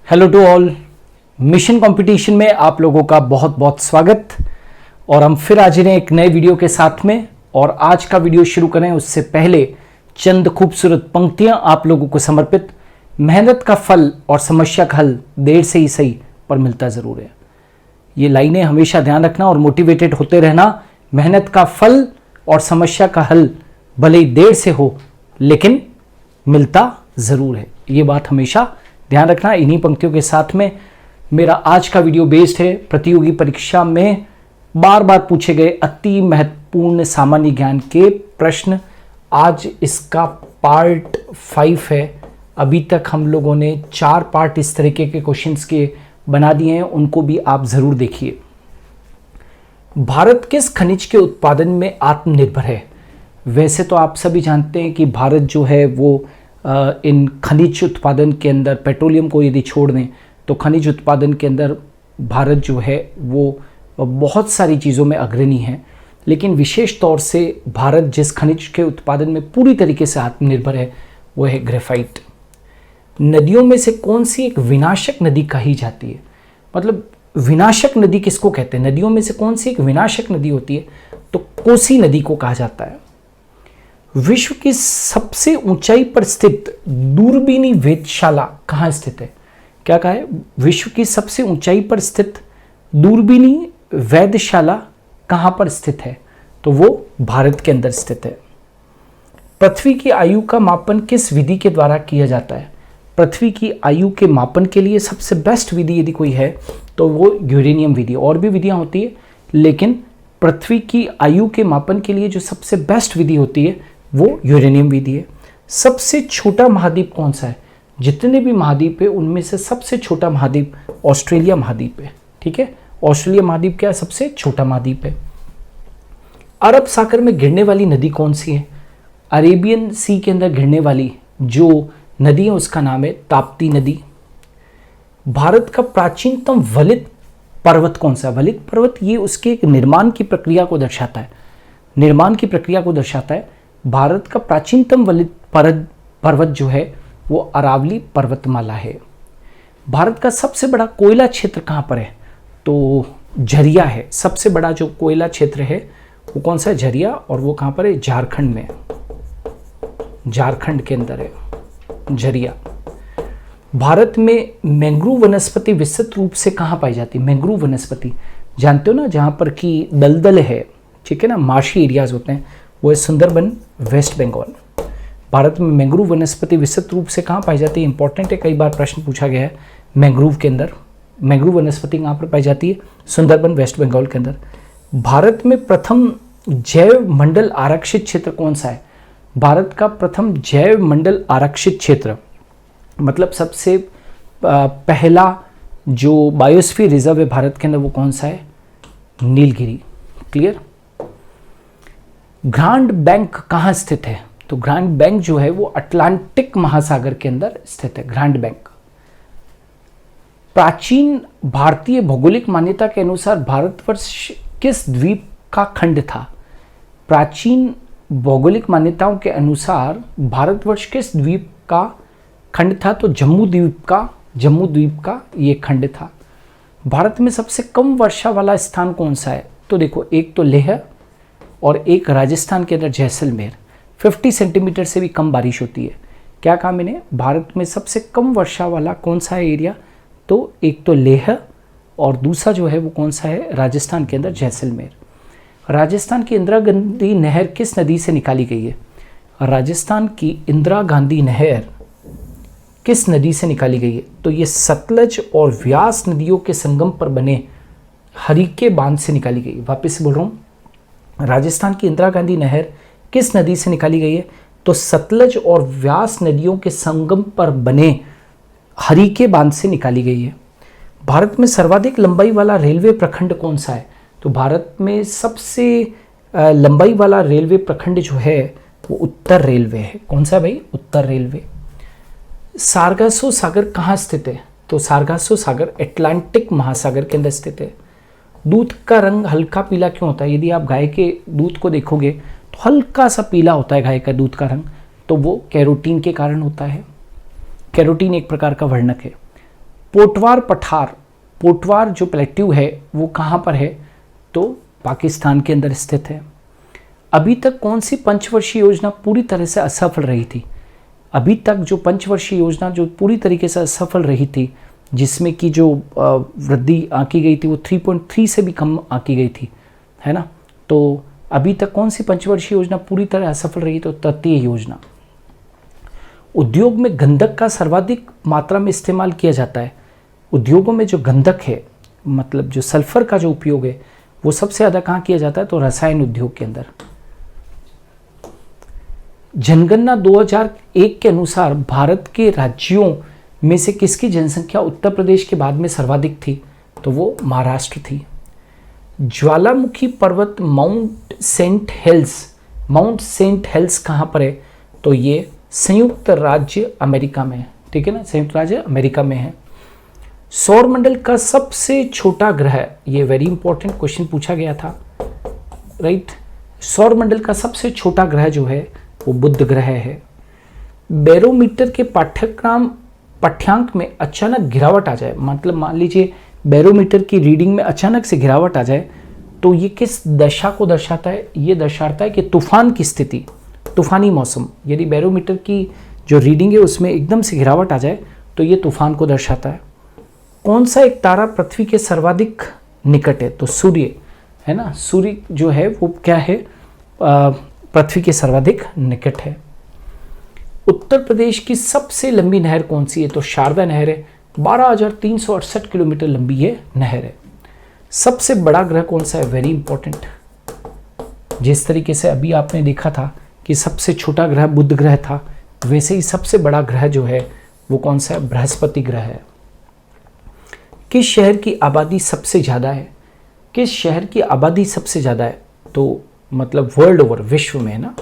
Hello to all. Mission competition में आप लोगों का बहुत बहुत स्वागत। और हम फिर हाजिर हैं एक नए वीडियो के साथ में। और आज का वीडियो शुरू करें उससे पहले चंद खूबसूरत पंक्तियां आप लोगों को समर्पित। मेहनत का फल और समस्या का हल देर से ही सही पर मिलता ज़रूर है। ये लाइनें हमेशा ध्यान रखना और मोटिवेटेड होते रहना। मेहनत का फल और समस्या का हल भले ही देर से हो लेकिन मिलता ज़रूर है। ये बात हमेशा ध्यान रखना। इन्हीं पंक्तियों के साथ में मेरा आज का वीडियो बेस्ड है प्रतियोगी परीक्षा में बार बार पूछे गए अति महत्वपूर्ण सामान्य ज्ञान के प्रश्न। आज इसका पार्ट 5 है। अभी तक हम लोगों ने 4 पार्ट इस तरीके के क्वेश्चंस के बना दिए हैं, उनको भी आप ज़रूर देखिए। भारत किस खनिज के उत्पादन में आत्मनिर्भर है? वैसे तो आप सभी जानते हैं कि भारत जो है वो इन खनिज उत्पादन के अंदर, पेट्रोलियम को यदि छोड़ दें तो खनिज उत्पादन के अंदर भारत जो है वो बहुत सारी चीज़ों में अग्रणी है। लेकिन विशेष तौर से भारत जिस खनिज के उत्पादन में पूरी तरीके से आत्मनिर्भर है वो है ग्रेफाइट। नदियों में से कौन सी एक विनाशक नदी कही जाती है? मतलब विनाशक नदी किसको कहते हैं? नदियों में से कौन सी एक विनाशक नदी होती है? तो कोसी नदी को कहा जाता है। विश्व की सबसे ऊंचाई पर स्थित दूरबीनी वेधशाला कहाँ स्थित है? क्या कहा है? विश्व की सबसे ऊंचाई पर स्थित दूरबीनी वेधशाला कहाँ पर स्थित है? तो वो भारत के अंदर स्थित है। पृथ्वी की आयु का मापन किस विधि के द्वारा किया जाता है? पृथ्वी की आयु के मापन के लिए सबसे बेस्ट विधि यदि कोई है तो वो यूरेनियम विधि। और भी विधियां होती है लेकिन पृथ्वी की आयु के मापन के लिए जो सबसे बेस्ट विधि होती है वो यूरेनियम विधि है। सबसे छोटा महाद्वीप कौन सा है? जितने भी महाद्वीप है उनमें से सबसे छोटा महाद्वीप ऑस्ट्रेलिया महाद्वीप है। ठीक है, ऑस्ट्रेलिया महाद्वीप क्या है? सबसे छोटा महाद्वीप है। अरब सागर में गिरने वाली नदी कौन सी है? अरेबियन सी के अंदर गिरने वाली जो नदी है उसका नाम है ताप्ती नदी। भारत का प्राचीनतम वलित पर्वत कौन सा है? वलित पर्वत ये उसके एक निर्माण की प्रक्रिया को दर्शाता है। निर्माण की प्रक्रिया को दर्शाता है। भारत का प्राचीनतम वलित पर्वत जो है वो अरावली पर्वतमाला है। भारत का सबसे बड़ा कोयला क्षेत्र कहाँ पर है? तो झरिया है। सबसे बड़ा जो कोयला क्षेत्र है वो कौन सा है? झरिया। और वो कहाँ पर है? झारखंड में। झारखंड के अंदर है झरिया। भारत में मैंग्रोव वनस्पति विस्तृत रूप से कहाँ पाई जाती है? मैंग्रोव वनस्पति जानते हो ना, जहाँ पर कि दलदल है, ठीक है ना, मार्शी एरियाज होते हैं, वो है सुंदरबन वेस्ट बंगाल। भारत में मैंग्रोव वनस्पति विस्तृत रूप से कहाँ पाई जाती है? इंपॉर्टेंट है, कई बार प्रश्न पूछा गया है। मैंग्रोव के अंदर मैंग्रोव वनस्पति कहाँ पर पाई जाती है? सुंदरबन वेस्ट बंगाल के अंदर। भारत में प्रथम जैव मंडल आरक्षित क्षेत्र कौन सा है? भारत का प्रथम जैव मंडल आरक्षित क्षेत्र मतलब सबसे पहला जो बायोस्फीयर रिजर्व है भारत के अंदर वो कौन सा है? नीलगिरी। क्लियर। ग्रांड बैंक कहाँ स्थित है? तो ग्रांड बैंक जो है वो अटलांटिक महासागर के अंदर स्थित है। Grand bank. प्राचीन भारतीय भौगोलिक मान्यता के अनुसार भारतवर्ष किस द्वीप का खंड था? प्राचीन भौगोलिक मान्यताओं के अनुसार भारतवर्ष किस द्वीप का खंड था? तो जम्मू द्वीप का ये खंड था। भारत में सबसे कम वर्षा वाला स्थान कौन सा है? तो देखो, एक तो लेह और एक राजस्थान के अंदर जैसलमेर। 50 सेंटीमीटर से भी कम बारिश होती है। क्या कहा मैंने? भारत में सबसे कम वर्षा वाला कौन सा है एरिया? तो एक तो लेह और दूसरा जो है वो कौन सा है? राजस्थान के अंदर जैसलमेर। राजस्थान की इंदिरा गांधी नहर किस नदी से निकाली गई है? राजस्थान की इंदिरा गांधी नहर किस नदी से निकाली गई है? तो ये सतलज और व्यास नदियों के संगम पर बने हरिके बांध से निकाली गई। वापस से बोल रहा हूँ, राजस्थान की इंदिरा गांधी नहर किस नदी से निकाली गई है? तो सतलज और व्यास नदियों के संगम पर बने हरिके बांध से निकाली गई है। भारत में सर्वाधिक लंबाई वाला रेलवे प्रखंड कौन सा है? तो भारत में सबसे लंबाई वाला रेलवे प्रखंड जो है वो उत्तर रेलवे है। कौन सा है भाई? उत्तर रेलवे। सारगासो सागर कहाँ स्थित है? तो सारगासो सागर अटलांटिक महासागर के अंदर स्थित है। दूध का रंग हल्का पीला क्यों होता है? यदि आप गाय के दूध को देखोगे तो हल्का सा पीला होता है गाय का दूध का रंग, तो वो कैरोटीन के कारण होता है। कैरोटीन एक प्रकार का वर्णक है। पोटवार पठार, पोटवार जो प्लेट्यू है वो कहाँ पर है, तो पाकिस्तान के अंदर स्थित है। अभी तक कौन सी पंचवर्षीय योजना पूरी तरह से असफल रही थी? अभी तक जो पंचवर्षीय योजना जो पूरी तरीके से असफल रही थी, जिसमें कि जो वृद्धि आंकी गई थी वो 3.3 से भी कम आंकी गई थी, है ना। तो अभी तक कौन सी पंचवर्षीय योजना पूरी तरह असफल रही? तो तटीय योजना। उद्योग में गंधक का सर्वाधिक मात्रा में इस्तेमाल किया जाता है। उद्योगों में जो गंधक है, मतलब जो सल्फर का जो उपयोग है, वो सबसे ज़्यादा कहाँ किया जाता है? तो रसायन उद्योग के अंदर। जनगणना 2001 के अनुसार भारत के राज्यों में से किसकी जनसंख्या उत्तर प्रदेश के बाद में सर्वाधिक थी? तो वो महाराष्ट्र थी। ज्वालामुखी पर्वत माउंट सेंट हेल्स कहाँ पर है? तो ये संयुक्त राज्य अमेरिका में है, ठीक है ना, संयुक्त राज्य अमेरिका में है। सौरमंडल का सबसे छोटा ग्रह, ये वेरी इंपॉर्टेंट क्वेश्चन पूछा गया था, राइट। सौरमंडल का सबसे छोटा ग्रह जो है वो बुध ग्रह है। बैरोमीटर के पाठ्यांक में अचानक गिरावट आ जाए, मतलब मान लीजिए बैरोमीटर की रीडिंग में अचानक से गिरावट आ जाए, तो ये किस दशा को दर्शाता है? ये दर्शाता है कि तूफान की स्थिति, तूफानी मौसम। यदि बैरोमीटर की जो रीडिंग है उसमें एकदम से गिरावट आ जाए तो ये तूफान को दर्शाता है। कौन सा एक तारा पृथ्वी के सर्वाधिक निकट है? तो सूर्य, है ना। सूर्य जो है वो क्या है? पृथ्वी के सर्वाधिक निकट है। उत्तर प्रदेश की सबसे लंबी नहर कौन सी है? तो शारदा नहर है। 12,368 किलोमीटर लंबी ये नहर है। सबसे बड़ा ग्रह कौन सा है? Very important. जिस तरीके से अभी आपने देखा था कि सबसे छोटा ग्रह बुध ग्रह था, वैसे ही सबसे बड़ा ग्रह जो है वो कौन सा है? बृहस्पति ग्रह है। किस शहर की आबादी सबसे ज़्यादा है? किस शहर की आबादी सबसे ज़्यादा है? तो मतलब वर्ल्ड ओवर, विश्व में, है ना,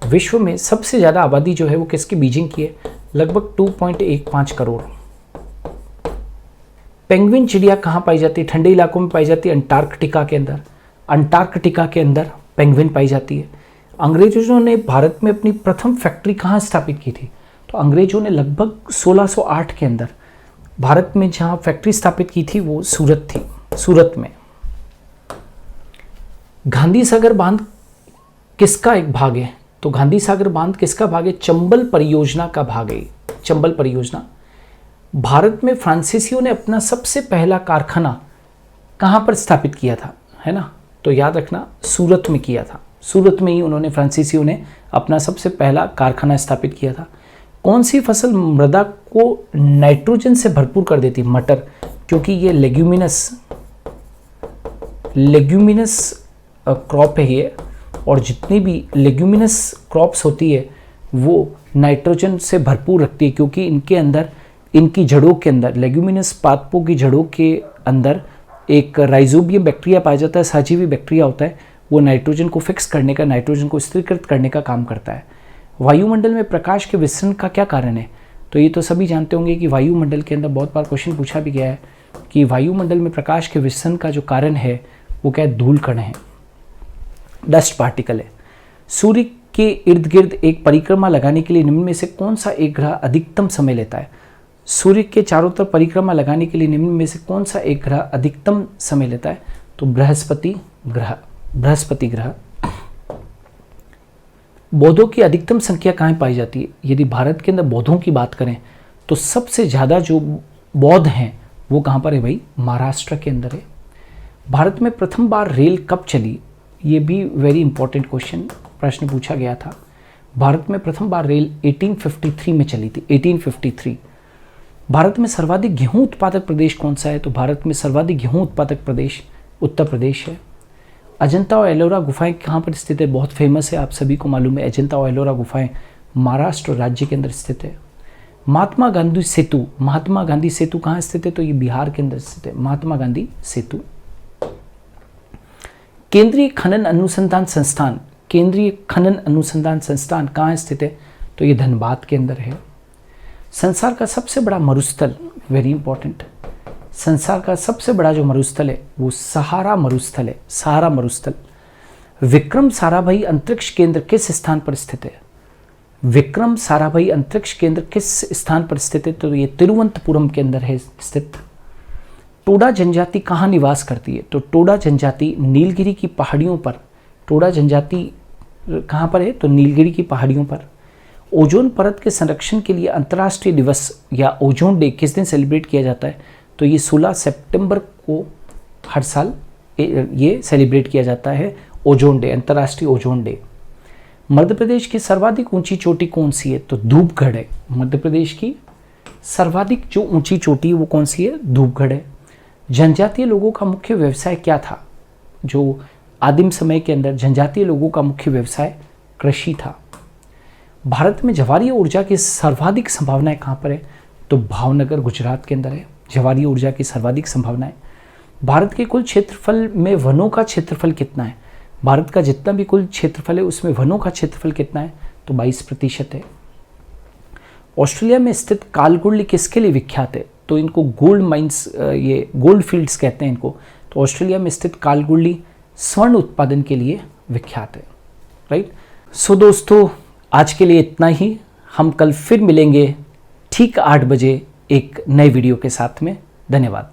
विश्व में सबसे ज़्यादा आबादी जो है वो किसकी? बीजिंग की है, लगभग 2.15 करोड़। पेंगुइन चिड़िया कहाँ पाई जाती है? ठंडे इलाकों में पाई जाती है, अंटार्कटिका के अंदर। अंटार्कटिका के अंदर पेंगुइन पाई जाती है। अंग्रेजों ने भारत में अपनी प्रथम फैक्ट्री कहाँ स्थापित की थी? तो अंग्रेजों ने लगभग 1608 के अंदर भारत में जहाँ फैक्ट्री स्थापित की थी वो सूरत थी, सूरत में। गांधी सागर बांध किसका एक भाग है? तो गांधी सागर बांध किसका भाग है? चंबल परियोजना का भाग है। चंबल परियोजना। भारत में फ्रांसीसियों ने अपना सबसे पहला कारखाना कहाँ पर स्थापित किया था, है ना, तो याद रखना सूरत में किया था। सूरत में ही उन्होंने, फ्रांसीसियों ने अपना सबसे पहला कारखाना स्थापित किया था। कौन सी फसल मृदा को नाइट्रोजन से भरपूर कर देती? मटर, क्योंकि ये लेग्यूमिनस क्रॉप है ये, और जितनी भी लेग्यूमिनस क्रॉप्स होती है वो नाइट्रोजन से भरपूर रखती है, क्योंकि इनके अंदर, इनकी जड़ों के अंदर, लेग्यूमिनस पादपों की जड़ों के अंदर एक राइजोबियम बैक्टीरिया पाया जाता है, सहजीवी बैक्टीरिया होता है, वो नाइट्रोजन को फिक्स करने का, नाइट्रोजन को स्थिरीकृत करने का काम करता है। वायुमंडल में प्रकाश के विसरण का क्या कारण है? तो ये तो सभी जानते होंगे कि वायुमंडल के अंदर, बहुत बार क्वेश्चन पूछा भी गया है कि वायुमंडल में प्रकाश के विसरण का जो कारण है वो क्या है? धूल कण है, डस्ट पार्टिकल है। सूर्य के इर्द गिर्द एक परिक्रमा लगाने के लिए निम्न में से कौन सा एक ग्रह अधिकतम समय लेता है? सूर्य के चारों तरफ परिक्रमा लगाने के लिए निम्न में से कौन सा एक ग्रह अधिकतम समय लेता है? तो बृहस्पति ग्रह। बृहस्पति ग्रह। बौद्धों की अधिकतम संख्या कहाँ पाई जाती है? यदि भारत के अंदर बौद्धों की बात करें तो सबसे ज़्यादा जो बौद्ध हैं वो कहाँ पर है भाई? महाराष्ट्र के अंदर है। भारत में प्रथम बार रेल कब चली? ये भी वेरी इंपॉर्टेंट क्वेश्चन, प्रश्न पूछा गया था। भारत में प्रथम बार रेल 1853 में चली थी, 1853। भारत में सर्वाधिक गेहूं उत्पादक प्रदेश कौन सा है? तो भारत में सर्वाधिक गेहूं उत्पादक प्रदेश उत्तर प्रदेश है। अजंता और एलोरा गुफाएं कहाँ पर स्थित है? बहुत फेमस है, आप सभी को मालूम है, अजंता और एलोरा गुफाएं महाराष्ट्र राज्य के अंदर स्थित है। महात्मा गांधी सेतु, महात्मा गांधी सेतु कहाँ स्थित है? तो ये बिहार के अंदर स्थित है, महात्मा गांधी सेतु। केंद्रीय खनन अनुसंधान संस्थान, केंद्रीय खनन अनुसंधान संस्थान कहाँ स्थित है? तो ये धनबाद के अंदर है। संसार का सबसे बड़ा मरुस्थल, वेरी इंपॉर्टेंट, संसार का सबसे बड़ा जो मरुस्थल है वो सहारा मरुस्थल है, सहारा मरुस्थल। विक्रम साराभाई अंतरिक्ष केंद्र किस स्थान पर स्थित है? विक्रम साराभाई अंतरिक्ष केंद्र किस स्थान पर स्थित है? तो ये तिरुवनंतपुरम के अंदर है स्थित। टोडा जनजाति कहाँ निवास करती है? तो टोडा जनजाति नीलगिरी की पहाड़ियों पर। टोडा जनजाति कहाँ पर है? तो नीलगिरी की पहाड़ियों पर। ओजोन परत के संरक्षण के लिए अंतर्राष्ट्रीय दिवस या ओजोन डे किस दिन सेलिब्रेट किया जाता है? तो ये 16 सितंबर को हर साल ये सेलिब्रेट किया जाता है, ओजोन डे, अंतर्राष्ट्रीय ओजोन डे। मध्य प्रदेश की सर्वाधिक ऊंची चोटी कौन सी है? तो धूपगढ़ है। मध्य प्रदेश की सर्वाधिक जो ऊंची चोटी वो कौन सी है? धूपगढ़ है। जनजातीय लोगों का मुख्य व्यवसाय क्या था? जो आदिम समय के अंदर जनजातीय लोगों का मुख्य व्यवसाय कृषि था। भारत में ज्वारीय ऊर्जा की सर्वाधिक संभावनाएं कहाँ पर है? तो भावनगर, गुजरात के अंदर है ज्वारीय ऊर्जा की सर्वाधिक संभावनाएं। भारत के कुल क्षेत्रफल में वनों का क्षेत्रफल कितना है? भारत का जितना भी कुल क्षेत्रफल है उसमें वनों का क्षेत्रफल कितना है? तो 22% है। ऑस्ट्रेलिया में स्थित कालगुल्ली किसके लिए विख्यात है? तो इनको गोल्ड माइंस, ये गोल्ड फील्ड्स कहते हैं इनको। तो ऑस्ट्रेलिया में स्थित कालगुल्ली स्वर्ण उत्पादन के लिए विख्यात है। राइट। सो दोस्तों, आज के लिए इतना ही। हम कल फिर मिलेंगे ठीक 8 बजे एक नए वीडियो के साथ में। धन्यवाद।